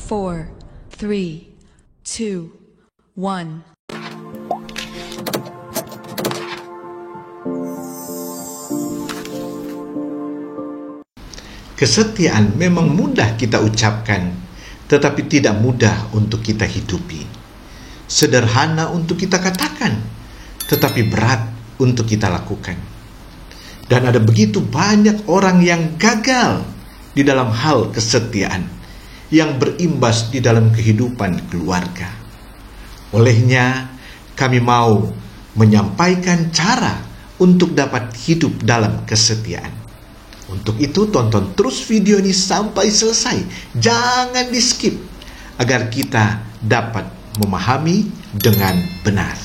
4, 3, 2, 1. Kesetiaan memang mudah kita ucapkan, tetapi tidak mudah untuk kita hidupi. Sederhana untuk kita katakan, tetapi berat untuk kita lakukan. Dan ada begitu banyak orang yang gagal di dalam hal kesetiaan, yang berimbas di dalam kehidupan keluarga. Olehnya, kami mau menyampaikan cara untuk dapat hidup dalam kesetiaan. Untuk itu, tonton terus video ini sampai selesai. Jangan di-skip, agar kita dapat memahami dengan benar.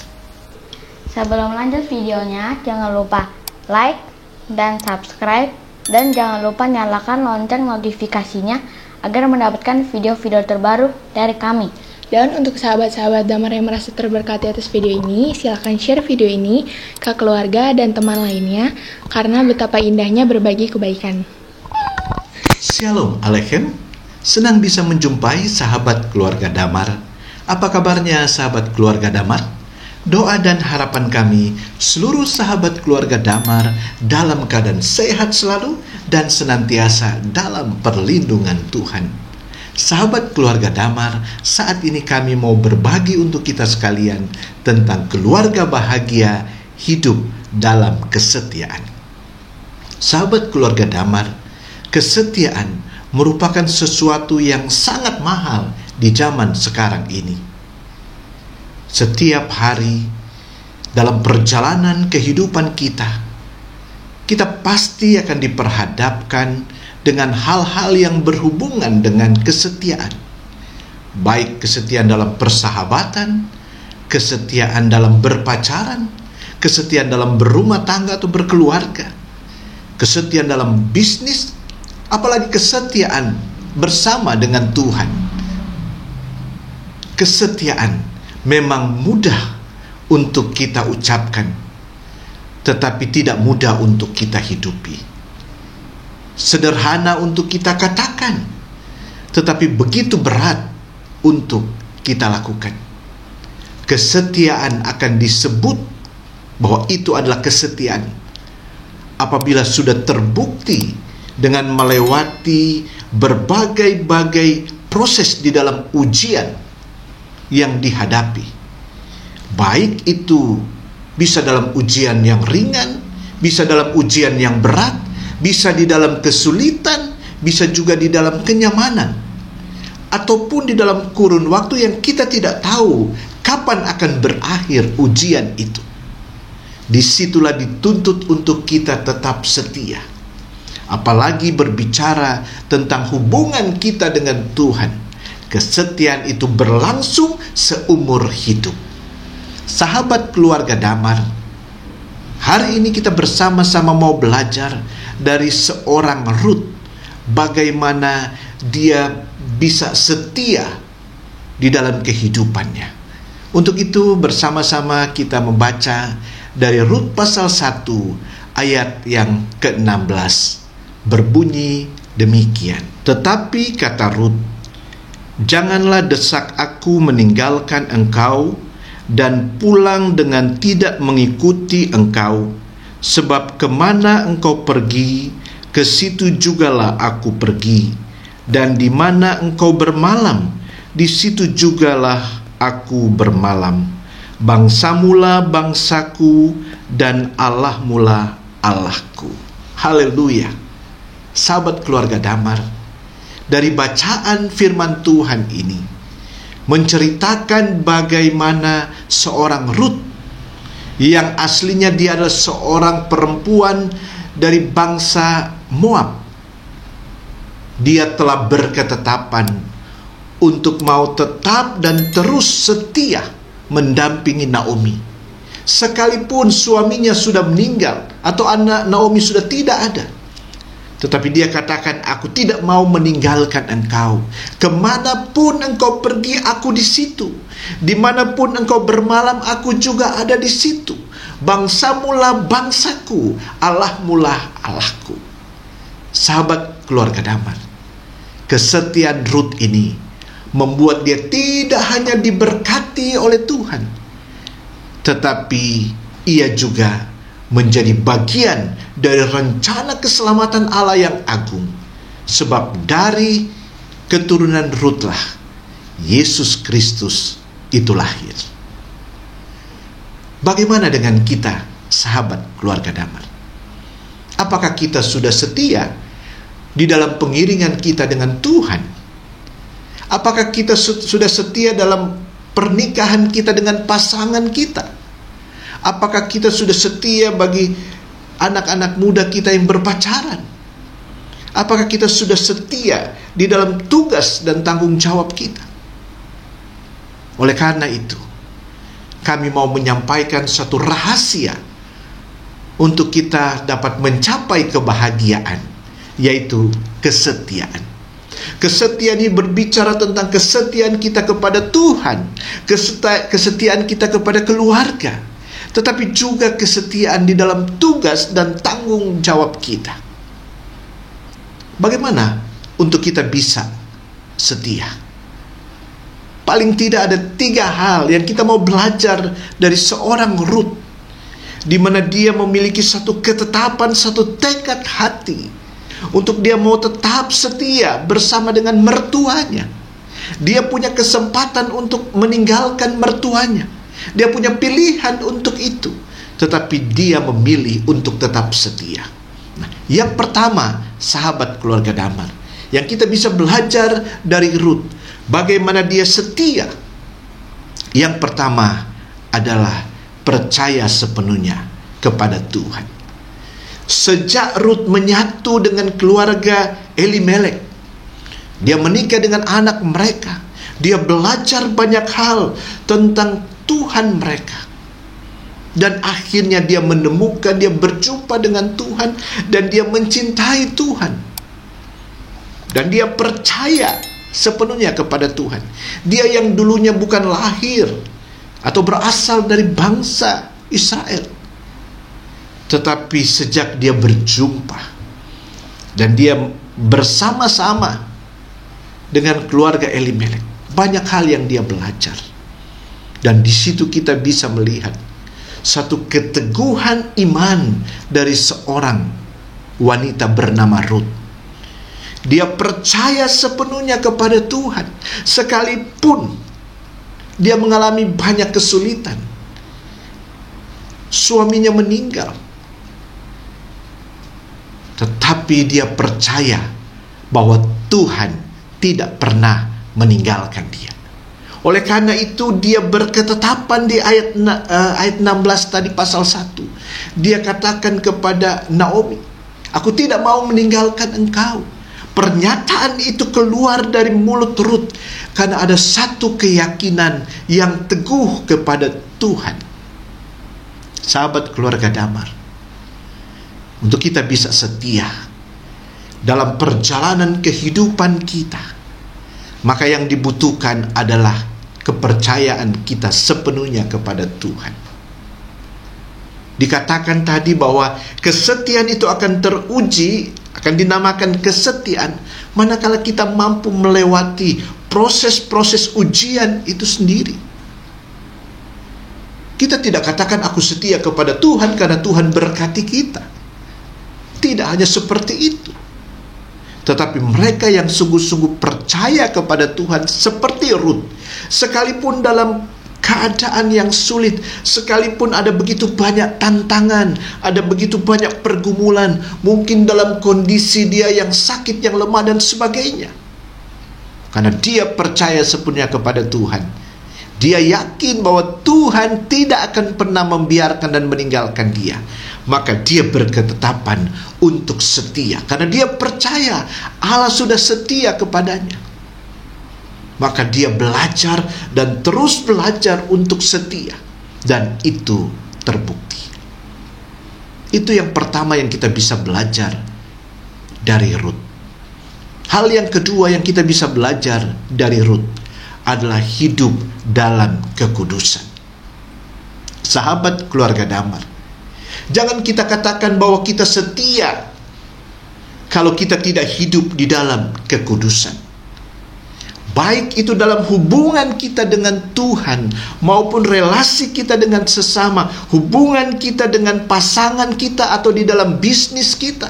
Sebelum lanjut videonya, jangan lupa like dan subscribe. Dan jangan lupa nyalakan lonceng notifikasinya agar mendapatkan video-video terbaru dari kami. Dan untuk sahabat-sahabat Damar yang merasa terberkati atas video ini, silahkan share video ini ke keluarga dan teman lainnya, karena betapa indahnya berbagi kebaikan. Shalom Aleichem, senang bisa menjumpai sahabat keluarga Damar. Apa kabarnya sahabat keluarga Damar? Doa dan harapan kami, seluruh sahabat keluarga Damar dalam keadaan sehat selalu dan senantiasa dalam perlindungan Tuhan. Sahabat keluarga Damar, saat ini kami mau berbagi untuk kita sekalian tentang keluarga bahagia hidup dalam kesetiaan. Sahabat keluarga Damar, kesetiaan merupakan sesuatu yang sangat mahal di zaman sekarang ini. Setiap hari dalam perjalanan kehidupan kita pasti akan diperhadapkan dengan hal-hal yang berhubungan dengan kesetiaan. Baik kesetiaan dalam persahabatan, kesetiaan dalam berpacaran, kesetiaan dalam berumah tangga atau berkeluarga, kesetiaan dalam bisnis, apalagi kesetiaan bersama dengan Tuhan. Kesetiaan memang mudah untuk kita ucapkan, tetapi tidak mudah untuk kita hidupi. Sederhana untuk kita katakan, tetapi begitu berat untuk kita lakukan. Kesetiaan akan disebut bahwa itu adalah kesetiaan apabila sudah terbukti dengan melewati berbagai-bagai proses di dalam ujian yang dihadapi. Baik itu bisa dalam ujian yang ringan, bisa dalam ujian yang berat, bisa di dalam kesulitan, bisa juga di dalam kenyamanan, ataupun di dalam kurun waktu yang kita tidak tahu kapan akan berakhir ujian itu. Disitulah dituntut untuk kita tetap setia. Apalagi berbicara tentang hubungan kita dengan Tuhan, kesetiaan itu berlangsung seumur hidup. Sahabat keluarga Damar, hari ini kita bersama-sama mau belajar dari seorang Ruth, bagaimana dia bisa setia di dalam kehidupannya. Untuk itu bersama-sama kita membaca dari Rut pasal 1 ayat yang ke-16. Berbunyi demikian. Tetapi kata Rut, janganlah desak aku meninggalkan engkau dan pulang dengan tidak mengikuti engkau, sebab kemana engkau pergi, ke situ jugalah aku pergi, dan di mana engkau bermalam, di situ jugalah aku bermalam. Bangsamulah bangsaku, dan Allahmulah Allahku. Haleluya. Sahabat keluarga Damar, dari bacaan firman Tuhan ini menceritakan bagaimana seorang Ruth yang aslinya dia adalah seorang perempuan dari bangsa Moab. Dia telah berketetapan untuk mau tetap dan terus setia mendampingi Naomi. Sekalipun suaminya sudah meninggal atau anak Naomi sudah tidak ada, tetapi dia katakan, aku tidak mau meninggalkan engkau. Kemanapun engkau pergi, aku di situ. Dimanapun engkau bermalam, aku juga ada di situ. Bangsamulah bangsaku, Allahmulah Allahku. Sahabat keluarga Damar, kesetiaan Ruth ini membuat dia tidak hanya diberkati oleh Tuhan, tetapi ia juga menjadi bagian dari rencana keselamatan Allah yang agung. Sebab dari keturunan Rutlah Yesus Kristus itu lahir. Bagaimana dengan kita, sahabat keluarga Damar? Apakah kita sudah setia di dalam pengiringan kita dengan Tuhan? Apakah kita sudah setia dalam pernikahan kita dengan pasangan kita? Apakah kita sudah setia bagi anak-anak muda kita yang berpacaran? Apakah kita sudah setia di dalam tugas dan tanggung jawab kita? Oleh karena itu, kami mau menyampaikan satu rahasia untuk kita dapat mencapai kebahagiaan, yaitu kesetiaan. Kesetiaan ini berbicara tentang kesetiaan kita kepada Tuhan, kesetiaan kita kepada keluarga, tetapi juga kesetiaan di dalam tugas dan tanggung jawab kita. Bagaimana untuk kita bisa setia? Paling tidak ada 3 hal yang kita mau belajar dari seorang Rut, di mana dia memiliki satu ketetapan, satu tekad hati untuk dia mau tetap setia bersama dengan mertuanya. Dia punya kesempatan untuk meninggalkan mertuanya. Dia punya pilihan untuk itu, tetapi dia memilih untuk tetap setia. Nah, yang pertama, sahabat keluarga Damar, yang kita bisa belajar dari Rut, bagaimana dia setia. Yang pertama adalah percaya sepenuhnya kepada Tuhan. Sejak Rut menyatu dengan keluarga Elimelek, dia menikah dengan anak mereka, dia belajar banyak hal tentang Tuhan mereka. Dan akhirnya dia menemukan, dia berjumpa dengan Tuhan, dan dia mencintai Tuhan. Dan dia percaya sepenuhnya kepada Tuhan. Dia yang dulunya bukan lahir atau berasal dari bangsa Israel, tetapi sejak dia berjumpa dan dia bersama-sama dengan keluarga Elimelek, banyak hal yang dia belajar. Dan di situ kita bisa melihat satu keteguhan iman dari seorang wanita bernama Rut. Dia percaya sepenuhnya kepada Tuhan, sekalipun dia mengalami banyak kesulitan. Suaminya meninggal, tetapi dia percaya bahwa Tuhan tidak pernah meninggalkan dia. Oleh karena itu dia berketetapan di ayat 16 tadi pasal 1. Dia katakan kepada Naomi, "Aku tidak mau meninggalkan engkau." Pernyataan itu keluar dari mulut Rut karena ada satu keyakinan yang teguh kepada Tuhan. Sahabat keluarga Damar, untuk kita bisa setia dalam perjalanan kehidupan kita, maka yang dibutuhkan adalah kepercayaan kita sepenuhnya kepada Tuhan. Dikatakan tadi bahwa kesetiaan itu akan teruji, akan dinamakan kesetiaan manakala kita mampu melewati proses-proses ujian itu sendiri. Kita tidak katakan aku setia kepada Tuhan karena Tuhan berkati kita. Tidak hanya seperti itu. Tetapi mereka yang sungguh-sungguh percaya kepada Tuhan seperti Rut, sekalipun dalam keadaan yang sulit, sekalipun ada begitu banyak tantangan, ada begitu banyak pergumulan, mungkin dalam kondisi dia yang sakit, yang lemah dan sebagainya, karena dia percaya sepenuhnya kepada Tuhan, dia yakin bahwa Tuhan tidak akan pernah membiarkan dan meninggalkan dia, maka dia berketetapan untuk setia karena dia percaya Allah sudah setia kepadanya. Maka dia belajar dan terus belajar untuk setia, dan itu terbukti. Itu yang pertama yang kita bisa belajar dari Rut. Hal yang kedua yang kita bisa belajar dari Rut adalah hidup dalam kekudusan. Sahabat keluarga Damar, jangan kita katakan bahwa kita setia kalau kita tidak hidup di dalam kekudusan. baik itu dalam hubungan kita dengan Tuhan maupun relasi kita dengan sesama, hubungan kita dengan pasangan kita atau di dalam bisnis kita.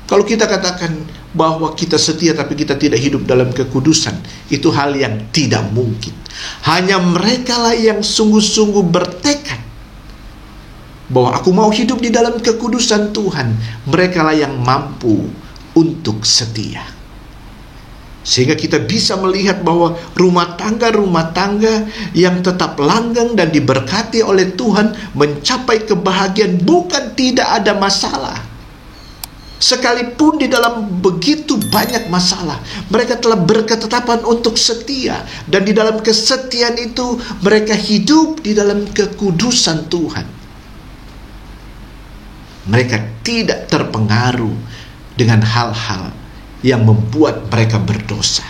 Kalau kita katakan bahwa kita setia tapi kita tidak hidup dalam kekudusan, itu hal yang tidak mungkin. Hanya merekalah yang sungguh-sungguh bertekad bahwa aku mau hidup di dalam kekudusan Tuhan, merekalah yang mampu untuk setia. Sehingga kita bisa melihat bahwa rumah tangga yang tetap langgeng dan diberkati oleh Tuhan mencapai kebahagiaan bukan tidak ada masalah. Sekalipun di dalam begitu banyak masalah, mereka telah berketetapan untuk setia. Dan di dalam kesetiaan itu mereka hidup di dalam kekudusan Tuhan. Mereka tidak terpengaruh dengan hal-hal yang membuat mereka berdosa.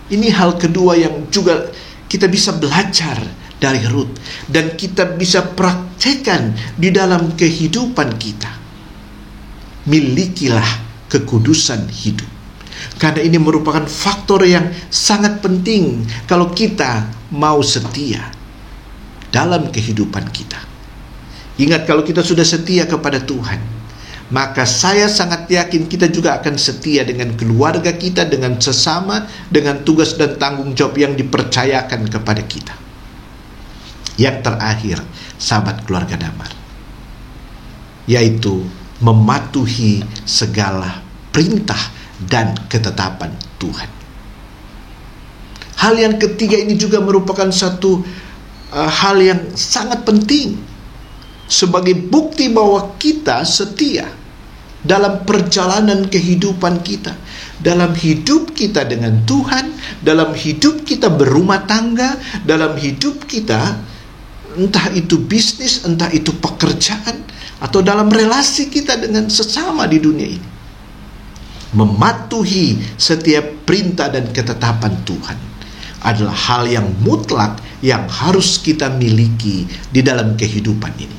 Ini hal kedua yang juga kita bisa belajar dari Rut dan kita bisa praktekkan di dalam kehidupan kita. Milikilah kekudusan hidup. Karena ini merupakan faktor yang sangat penting kalau kita mau setia dalam kehidupan kita. Ingat, kalau kita sudah setia kepada Tuhan, maka saya sangat yakin kita juga akan setia dengan keluarga kita, dengan sesama, dengan tugas dan tanggung jawab yang dipercayakan kepada kita. Yang terakhir, sahabat keluarga Damar, yaitu mematuhi segala perintah dan ketetapan Tuhan. Hal yang ketiga ini juga merupakan satu hal yang sangat penting sebagai bukti bahwa kita setia dalam perjalanan kehidupan kita, dalam hidup kita dengan Tuhan, dalam hidup kita berumah tangga, dalam hidup kita entah itu bisnis, entah itu pekerjaan, atau dalam relasi kita dengan sesama di dunia ini. Mematuhi setiap perintah dan ketetapan Tuhan adalah hal yang mutlak yang harus kita miliki di dalam kehidupan ini.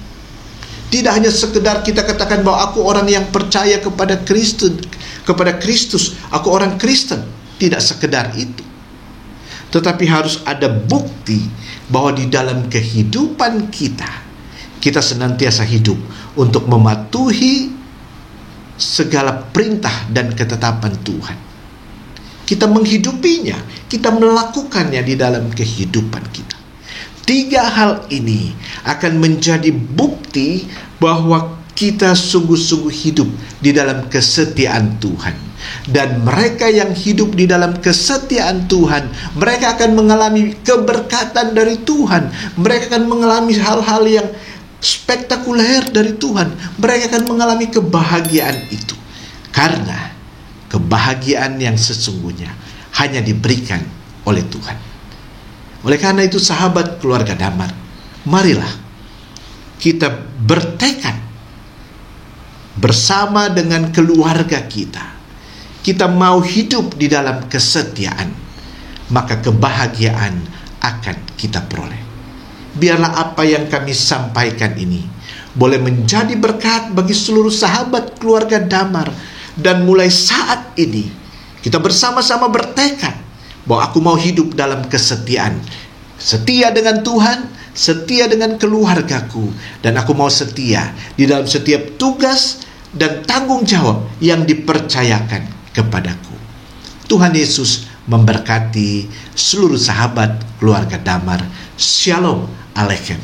Tidak hanya sekedar kita katakan bahwa aku orang yang percaya kepada Kristus, aku orang Kristen. Tidak sekedar itu. Tetapi harus ada bukti bahwa di dalam kehidupan kita senantiasa hidup untuk mematuhi segala perintah dan ketetapan Tuhan. Kita menghidupinya, kita melakukannya di dalam kehidupan kita. 3 hal ini akan menjadi bukti bahwa kita sungguh-sungguh hidup di dalam kesetiaan Tuhan. Dan mereka yang hidup di dalam kesetiaan Tuhan, mereka akan mengalami keberkatan dari Tuhan. Mereka akan mengalami hal-hal yang spektakuler dari Tuhan. Mereka akan mengalami kebahagiaan itu. Karena kebahagiaan yang sesungguhnya hanya diberikan oleh Tuhan. Oleh karena itu, sahabat keluarga Damar, marilah kita bertekad bersama dengan keluarga kita. Kita mau hidup di dalam kesetiaan, maka kebahagiaan akan kita peroleh. Biarlah apa yang kami sampaikan ini boleh menjadi berkat bagi seluruh sahabat keluarga Damar. Dan mulai saat ini kita bersama-sama bertekad bahwa aku mau hidup dalam kesetiaan. Setia dengan Tuhan, setia dengan keluargaku, dan aku mau setia di dalam setiap tugas dan tanggung jawab yang dipercayakan kepadaku. Tuhan Yesus memberkati seluruh sahabat keluarga Damar. Shalom Aleichem.